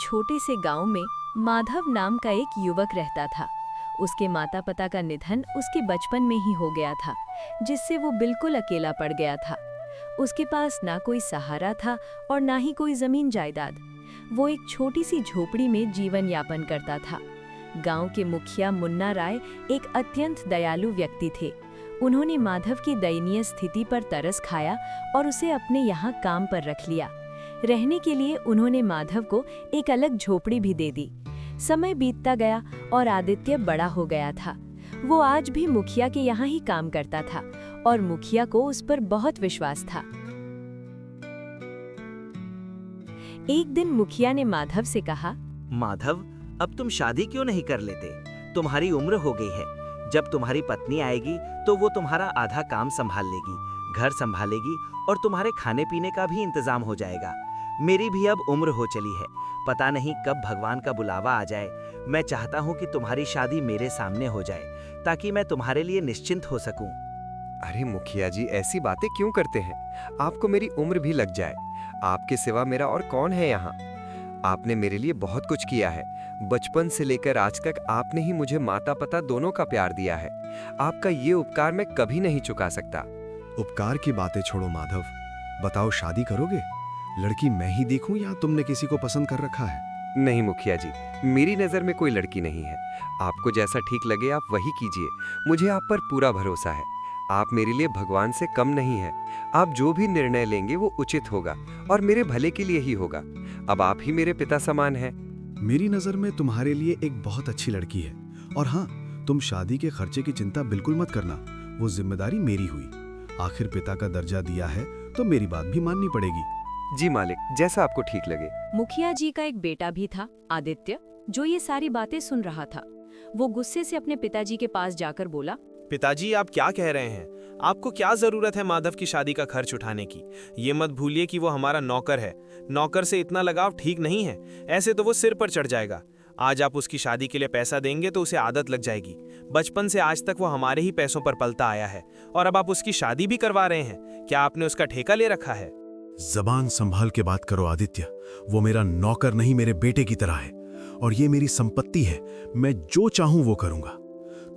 छोटे से गांव में माधव नाम का एक युवक रहता था। उसके माता पिता का निधन उसके बचपन में ही हो गया था, जिससे वो बिल्कुल अकेला पड़ गया था। उसके पास ना कोई सहारा था और ना ही कोई जमीन जायदाद। वो एक छोटी सी झोपड़ी में जीवन यापन करता था। गांव के मुखिया मुन्ना राय एक अत्यंत दयालु व्यक्ति थे। उन्होंने माधव की दयनीय स्थिति पर तरस खाया और उसे अपने यहाँ काम पर रख लिया। रहने के लिए उन्होंने माधव को एक अलग झोपड़ी भी दे दी। समय बीतता गया और आदित्य बड़ा हो गया था। वो आज भी मुखिया के यहाँ ही काम करता था और मुखिया को उस पर बहुत विश्वास था। एक दिन मुखिया ने माधव से कहा, माधव, अब तुम शादी क्यों नहीं कर लेते? तुम्हारी उम्र हो गई है। जब तुम्हारी पत्नी आएगी तो वो तुम्हारा आधा काम संभाल लेगी, घर संभालेगी और तुम्हारे खाने पीने का भी इंतजाम हो जाएगा। मेरी भी अब उम्र हो चली है, पता नहीं कब भगवान का बुलावा आ जाए। मैं चाहता हूँ कि तुम्हारी शादी मेरे सामने हो जाए, ताकि मैं तुम्हारे लिए निश्चिंत हो सकूं। अरे मुखिया जी, ऐसी बातें क्यों करते हैं? आपको मेरी उम्र भी लग जाए, आपके सिवा मेरा और कौन है यहाँ? आपने मेरे लिए बहुत कुछ किया है। बचपन से लेकर आज तक आपने ही मुझे माता पिता दोनों का प्यार दिया है। आपका ये उपकार मैं कभी नहीं चुका सकता। उपकार की बातें छोड़ो माधव, बताओ शादी करोगे? लड़की मैं ही देखूं या तुमने किसी को पसंद कर रखा है? नहीं मुखिया जी, मेरी नज़र में कोई लड़की नहीं है। आपको जैसा ठीक लगे आप वही कीजिए। मुझे आप पर पूरा भरोसा है। आप मेरे लिए भगवान से कम नहीं हैं। आप जो भी निर्णय लेंगे वो उचित होगा और मेरे भले के लिए ही होगा। अब आप ही मेरे पिता समान हैं। मेरी नज़र में तुम्हारे लिए एक बहुत अच्छी लड़की है। और हाँ, तुम शादी के खर्चे की चिंता बिल्कुल मत करना, वो जिम्मेदारी मेरी हुई। आखिर पिता का दर्जा दिया है तो मेरी बात भी माननी पड़ेगी। जी मालिक, जैसा आपको ठीक लगे। मुखिया जी का एक बेटा भी था, आदित्य, जो ये सारी बातें सुन रहा था। वो गुस्से से अपने पिताजी के पास जाकर बोला, पिताजी, आप क्या कह रहे हैं? आपको क्या जरूरत है माधव की शादी का खर्च उठाने की? ये मत भूलिए कि वो हमारा नौकर है। नौकर से इतना लगाव ठीक नहीं है, ऐसे तो वो सिर पर चढ़ जाएगा। आज आप उसकी शादी के लिए पैसा देंगे तो उसे आदत लग जाएगी। बचपन से आज तक वो हमारे ही पैसों पर पलता आया है और अब आप उसकी शादी भी करवा रहे हैं। क्या आपने उसका ठेका ले रखा है? जबान संभाल के बात करो आदित्य, वो मेरा नौकर नहीं, मेरे बेटे की तरह है और ये मेरी संपत्ति है। मैं जो चाहूं वो करूंगा।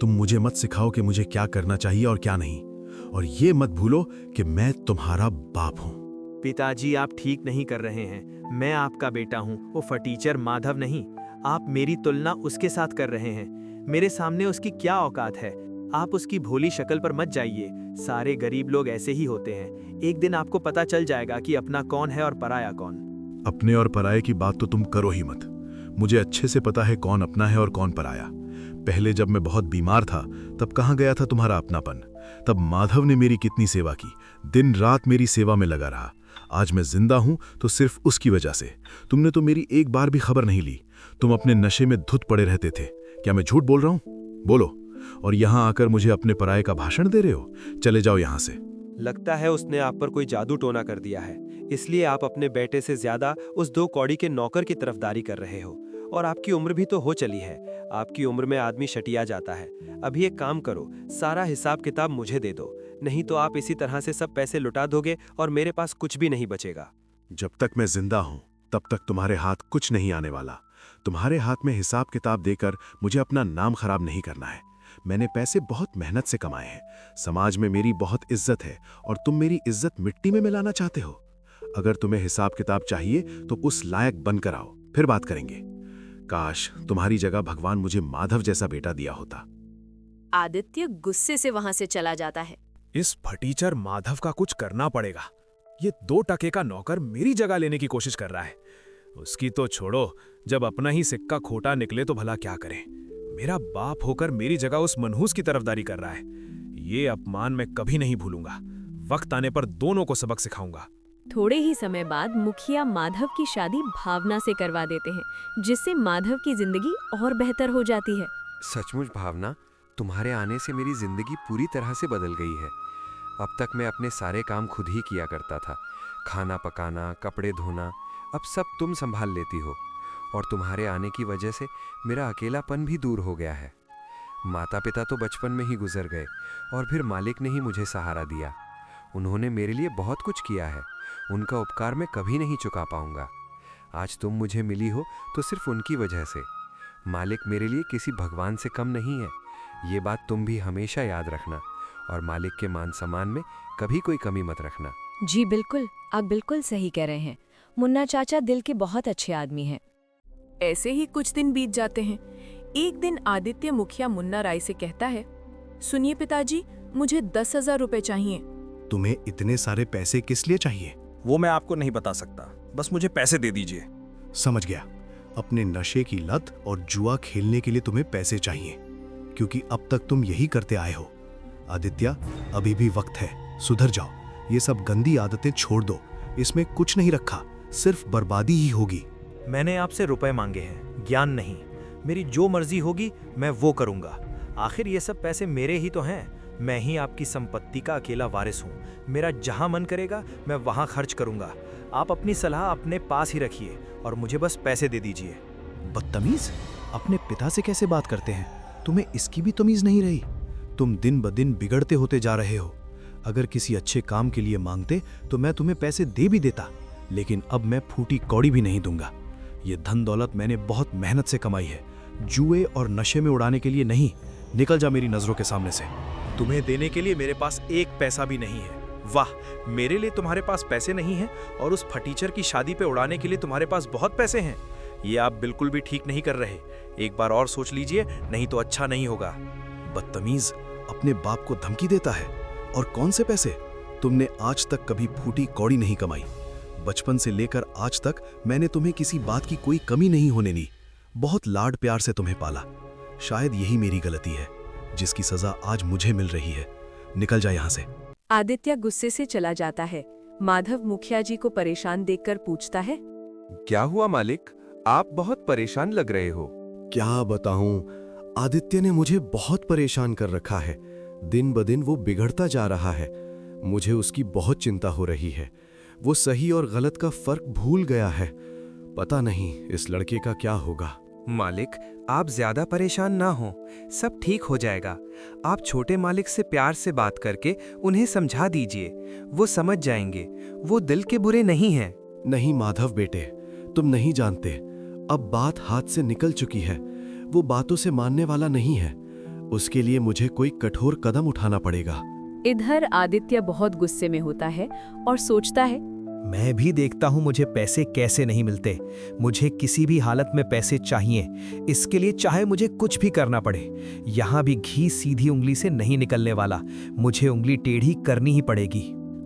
तुम मुझे मत सिखाओ कि मुझे क्या करना चाहिए और क्या नहीं, और ये मत भूलो कि मैं तुम्हारा बाप हूं। पिताजी, आप ठीक नहीं कर रहे हैं। मैं आपका बेटा हूं, वो फटीचर माधव नहीं। आप मेरी तुलना उसके साथ कर रहे हैं। मेरे सामने उसकी क्या औकात है? आप उसकी भोली शक्ल पर मत जाइए। सारे गरीब लोग ऐसे ही होते हैं। एक दिन आपको पता चल जाएगा कि अपना कौन है और पराया कौन। अपने और पराये की बात तो तुम करो ही मत। मुझे अच्छे से पता है कौन अपना है और कौन पराया। पहले जब मैं बहुत बीमार था तब कहाँ गया था तुम्हारा अपनापन? तब माधव ने मेरी कितनी सेवा की, दिन रात मेरी सेवा में लगा रहा। आज मैं जिंदा हूं तो सिर्फ उसकी वजह से। तुमने तो मेरी एक बार भी खबर नहीं ली। तुम अपने नशे में धुत पड़े रहते थे। क्या मैं झूठ बोल रहा हूं? बोलो। और यहां आकर मुझे अपने पराये का भाषण दे रहे हो? चले जाओ यहां से। लगता है उसने आप पर कोई जादू टोना कर दिया है, इसलिए आप अपने बेटे से ज्यादा उस 2 कौड़ी के नौकर की तरफदारी कर रहे हो। और आपकी उम्र भी तो हो चली है। आपकी उम्र में आदमी शटिया जाता है। अभी एक काम करो, सारा हिसाब किताब मुझे दे दो, नहीं तो आप इसी तरह से सब पैसे लुटा दोगे और मेरे पास कुछ भी नहीं बचेगा। जब तक मैं जिंदा हूं तब तक तुम्हारे हाथ कुछ नहीं आने वाला। तुम्हारे हाथ में हिसाब किताब देकर मुझे अपना नाम खराब नहीं करना है। मैंने पैसे बहुत मेहनत से कमाए हैं। समाज में मेरी बहुत इज्जत है और तुम मेरी इज्जत मिट्टी में मिलाना चाहते हो। अगर तुम्हें हिसाब किताब चाहिए तो उस लायक बनकर आओ, फिर बात करेंगे। काश तुम्हारी जगह भगवान मुझे माधव जैसा बेटा दिया होता। आदित्य गुस्से से वहां से चला जाता है। इस फटीचर माधव का कुछ करना पड़ेगा। ये 2 टके का नौकर मेरी जगह लेने की कोशिश कर रहा है। उसकी तो छोड़ो, जब अपना ही सिक्का खोटा निकले तो भला क्या करे। मेरा बाप होकर मेरी जगह उस मनहूस की तरफदारी कर रहा है। ये अपमान मैं कभी नहीं भूलूंगा। वक्त आने पर दोनों को सबक सिखाऊंगा। थोड़े ही समय बाद मुखिया माधव की शादी भावना से करवा देते हैं, जिससे माधव की जिंदगी और बेहतर हो जाती है। सचमुच भावना, तुम्हारे आने से मेरी जिंदगी पूरी तरह से बदल गई है। अब तक मैं अपने सारे काम खुद ही किया करता था। खाना पकाना, कपड़े धोना, अब सब तुम संभाल लेती हो। और तुम्हारे आने की वजह से मेरा अकेलापन भी दूर हो गया है। माता पिता तो बचपन में ही गुजर गए और फिर मालिक ने ही मुझे सहारा दिया। उन्होंने मेरे लिए बहुत कुछ किया है। उनका उपकार मैं कभी नहीं चुका पाऊंगा। आज तुम मुझे मिली हो तो सिर्फ उनकी वजह से। मालिक मेरे लिए किसी भगवान से कम नहीं है, ये बात तुम भी हमेशा याद रखना, और मालिक के मान सम्मान में कभी कोई कमी मत रखना। जी बिल्कुल, आप बिल्कुल सही कह रहे हैं। मुन्ना चाचा दिल के बहुत अच्छे आदमी हैं। ऐसे ही कुछ दिन बीत जाते हैं। एक दिन आदित्य मुखिया मुन्ना राय से कहता है, सुनिए पिताजी, मुझे 10,000 रुपए चाहिए। तुम्हें इतने सारे पैसे किस लिए चाहिए? वो मैं आपको नहीं बता सकता, बस मुझे पैसे दे दीजिए। समझ गया। अपने नशे की लत और जुआ खेलने के लिए तुम्हें पैसे चाहिए, क्योंकि अब तक तुम यही करते आए हो। आदित्य, अभी भी वक्त है, सुधर जाओ। ये सब गंदी आदतें छोड़ दो, इसमें कुछ नहीं रखा, सिर्फ बर्बादी ही होगी। मैंने आपसे रुपए मांगे हैं, ज्ञान नहीं। मेरी जो मर्जी होगी मैं वो करूंगा। आखिर ये सब पैसे मेरे ही तो हैं। मैं ही आपकी संपत्ति का अकेला वारिस हूँ। मेरा जहाँ मन करेगा मैं वहाँ खर्च करूंगा। आप अपनी सलाह अपने पास ही रखिए और मुझे बस पैसे दे दीजिए। बदतमीज, अपने पिता से कैसे बात करते हैं? तुम्हें इसकी भी तमीज नहीं रही। तुम दिन ब दिन बिगड़ते होते जा रहे हो। अगर किसी अच्छे काम के लिए मांगते तो मैं तुम्हें पैसे दे भी देता, लेकिन अब मैं फूटी कौड़ी भी नहीं दूंगा। ये धन दौलत मैंने बहुत मेहनत से कमाई है, जुए और नशे में उड़ाने के लिए नहीं। निकल जा मेरी नजरों के सामने से। तुम्हें देने के लिए मेरे पास एक पैसा भी नहीं है। वाह, मेरे लिए तुम्हारे पास पैसे नहीं हैं और उस फटीचर की शादी पे उड़ाने के लिए तुम्हारे पास बहुत पैसे हैं। ये आप बिल्कुल भी ठीक नहीं कर रहे। एक बार और सोच लीजिए, नहीं तो अच्छा नहीं होगा। बदतमीज, अपने बाप को धमकी देता है। और कौन से पैसे? तुमने आज तक कभी फूटी कौड़ी नहीं कमाई। बचपन से लेकर आज तक मैंने तुम्हें किसी बात की कोई कमी नहीं होने दी। बहुत लाड प्यार से तुम्हें पाला। शायद यही मेरी गलती है, जिसकी सजा आज मुझे मिल रही है। निकल जा यहाँ से। आदित्य गुस्से से चला जाता है। माधव मुखिया जी को परेशान देखकर पूछता है, क्या हुआ मालिक, आप बहुत परेशान लग रहे हो। क्या बताऊं, आदित्य ने मुझे बहुत परेशान कर रखा है। दिन ब दिन वो बिगड़ता जा रहा है। मुझे उसकी बहुत चिंता हो रही है। वो सही और गलत का फर्क भूल गया है। पता नहीं इस लड़के का क्या होगा। मालिक, आप ज्यादा परेशान ना हो, सब ठीक हो जाएगा। आप छोटे मालिक से प्यार से बात करके उन्हें समझा दीजिए, वो समझ जाएंगे। वो दिल के बुरे नहीं हैं। नहीं माधव बेटे, तुम नहीं जानते। अब बात हाथ से निकल चुकी है। वो बातों से मानने वाला नहीं है। उसके लिए मुझे कोई कठोर कदम उठाना पड़ेगा। इधर आदित्य बहुत गुस्से में होता है और सोचता है, मैं भी देखता हूँ मुझे पैसे कैसे नहीं मिलते। मुझे किसी भी हालत में पैसे चाहिए। इसके लिए चाहे मुझे कुछ भी करना पड़े। यहाँ भी घी सीधी उंगली से नहीं निकलने वाला। मुझे उंगली टेढ़ी करनी ही पड़ेगी।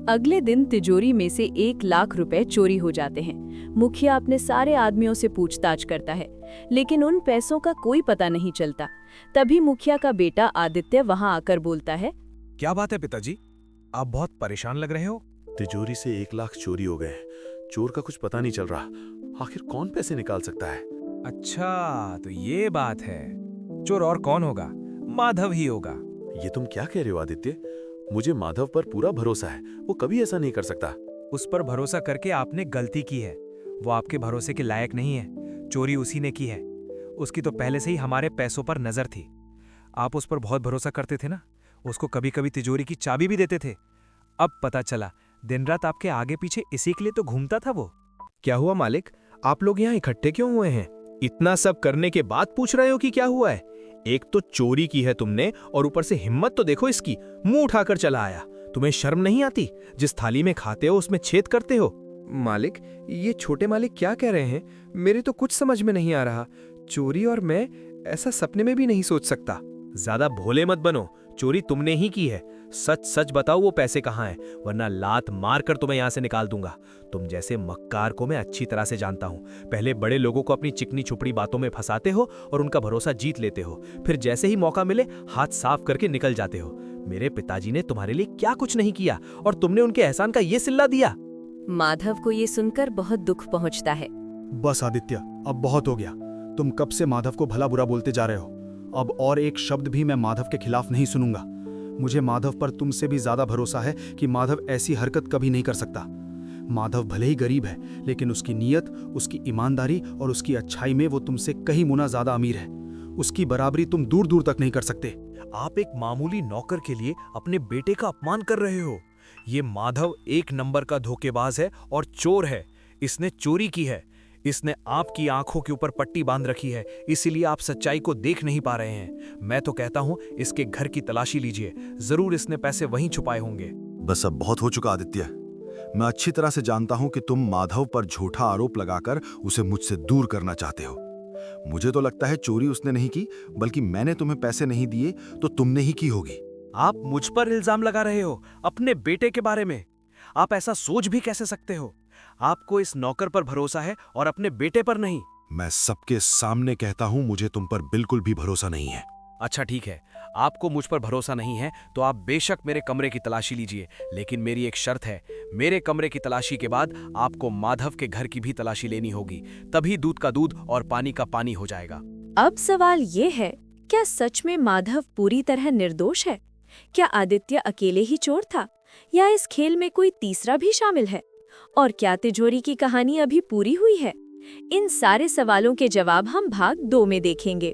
अगले दिन तिजोरी में से 1,00,000 रुपए चोरी हो जाते हैं। मुखिया अपने सारे आदमियों से पूछताछ करता है, लेकिन उन पैसों का कोई पता नहीं चलता। तभी मुखिया का बेटा आदित्य वहां आकर बोलता है, क्या बात है पिताजी, आप बहुत परेशान लग रहे हो। तिजोरी से 1,00,000 चोरी हो गए। चोर का कुछ पता नहीं चल रहा। आखिर कौन पैसे निकाल सकता है? अच्छा, तो ये बात है। चोर और कौन होगा? माधव ही होगा। ये तुम क्या कह रहे हो आदित्य? मुझे माधव पर पूरा भरोसा है, वो कभी ऐसा नहीं कर सकता। उस पर भरोसा करके आपने गलती की है। वो आपके भरोसे के लायक नहीं है। चोरी उसी ने की है। उसकी तो पहले से ही हमारे पैसों पर नजर थी। आप उस पर बहुत भरोसा करते थे ना। उसको कभी कभी तिजोरी की चाबी भी देते थे। अब पता चला दिन रात आपके आगे पीछे इसी के लिए तो घूमता था वो। क्या हुआ मालिक, आप लोग यहाँ इकट्ठे क्यों हुए हैं? इतना सब करने के बाद पूछ रहे हो कि क्या हुआ है? एक तो चोरी की है तुमने और ऊपर से हिम्मत तो देखो इसकी, मुंह उठाकर चला आया। तुम्हें शर्म नहीं आती? जिस थाली में खाते हो उसमें छेद करते हो। मालिक, ये छोटे मालिक क्या कह रहे हैं? मेरे तो कुछ समझ में नहीं आ रहा। चोरी और मैं ऐसा सपने में भी नहीं सोच सकता। ज्यादा भोले मत बनो। चोरी तुमने ही की है। सच सच बताओ वो पैसे कहाँ हैं, वरना लात मारकर तुम्हें यहाँ से निकाल दूंगा। तुम जैसे मक्कार को मैं अच्छी तरह से जानता हूँ। पहले बड़े लोगों को अपनी चिकनी छुपड़ी बातों में फंसाते हो और उनका भरोसा जीत लेते हो, फिर जैसे ही मौका मिले हाथ साफ करके निकल जाते हो। मेरे पिताजी ने तुम्हारे लिए क्या कुछ नहीं किया और तुमने उनके एहसान का ये सिल्ला दिया। माधव को ये सुनकर बहुत दुख पहुंचता है। बस आदित्य, अब बहुत हो गया। तुम कब से माधव को भला बुरा बोलते जा रहे हो। अब और एक शब्द भी मैं माधव के खिलाफ नहीं सुनूंगा। मुझे माधव पर तुमसे भी ज्यादा भरोसा है कि माधव ऐसी हरकत कभी नहीं कर सकता। माधव भले ही गरीब है, लेकिन उसकी नीयत, उसकी ईमानदारी और उसकी अच्छाई में वो तुमसे कई गुना ज्यादा अमीर है। उसकी बराबरी तुम दूर दूर तक नहीं कर सकते। आप एक मामूली नौकर के लिए अपने बेटे का अपमान कर रहे हो। ये माधव एक नंबर का धोखेबाज है और चोर है। इसने चोरी की है। इसने आपकी आंखों के ऊपर पट्टी बांध रखी है, इसीलिए आप सच्चाई को देख नहीं पा रहे हैं। मैं तो कहता हूं इसके घर की तलाशी लीजिए, जरूर इसने पैसे वहीं छुपाए होंगे। बस अब बहुत हो चुका आदित्य। मैं अच्छी तरह से जानता हूं कि तुम माधव पर झूठा आरोप लगाकर उसे मुझसे दूर करना चाहते हो। मुझे तो लगता है चोरी उसने नहीं की, बल्कि मैंने तुम्हें पैसे नहीं दिए तो तुमने ही की होगी। आप मुझ पर इल्जाम लगा रहे हो अपने बेटे के बारे में। आप ऐसा सोच भी कैसे सकते हो? आपको इस नौकर पर भरोसा है और अपने बेटे पर नहीं। मैं सबके सामने कहता हूं मुझे तुम पर बिल्कुल भी भरोसा नहीं है। अच्छा ठीक है, आपको मुझ पर भरोसा नहीं है तो आप बेशक मेरे कमरे की तलाशी लीजिए, लेकिन मेरी एक शर्त है। मेरे कमरे की तलाशी के बाद आपको माधव के घर की भी तलाशी लेनी होगी, तभी दूध का दूध और पानी का पानी हो जाएगा। अब सवाल ये है, क्या सच में माधव पूरी तरह निर्दोष है? क्या आदित्य अकेले ही चोर था, या इस खेल में कोई तीसरा भी शामिल है? और क्या तिजोरी की कहानी अभी पूरी हुई है? इन सारे सवालों के जवाब हम भाग 2 में देखेंगे।